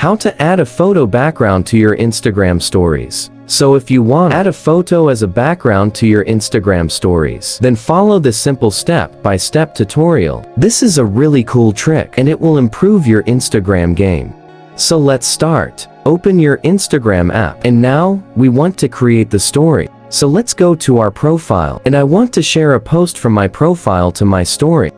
How to add a photo background to your Instagram stories. So if you want to add a photo as a background to your Instagram stories, then follow this simple step-by-step tutorial. This is a really cool trick and it will improve your Instagram game. So let's start. Open your Instagram app and now we want to create the story. So let's go to our profile and I want to share a post from my profile to my story.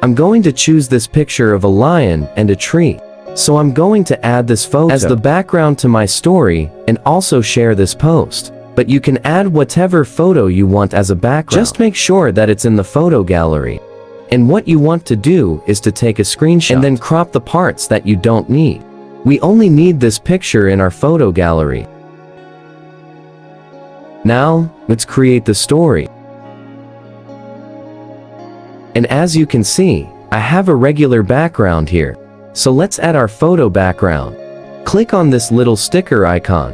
I'm going to choose this picture of a lion and a tree. So I'm going to add this photo as the background to my story and also share this post. But you can add whatever photo you want as a background. Just make sure that it's in the photo gallery. And what you want to do is to take a screenshot and then crop the parts that you don't need. We only need this picture in our photo gallery. Now, let's create the story. And as you can see, I have a regular background here. So let's add our photo background. Click on this little sticker icon.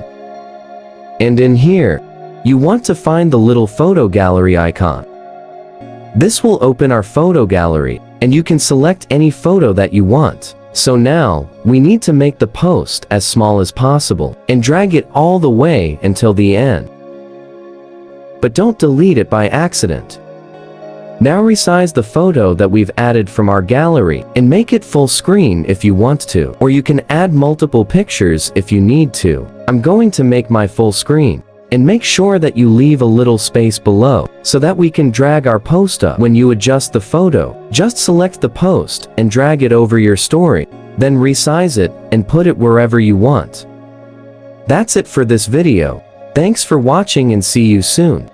And in here, you want to find the little photo gallery icon. This will open our photo gallery, and you can select any photo that you want. So now, we need to make the post as small as possible, and drag it all the way until the end. But don't delete it by accident. Now resize the photo that we've added from our gallery and make it full screen if you want to, or you can add multiple pictures if you need to. I'm going to make my full screen. And make sure that you leave a little space below so that we can drag our post up. When you adjust the photo, just select the post and drag it over your story, then resize it and put it wherever you want. That's it for this video. Thanks for watching and see you soon.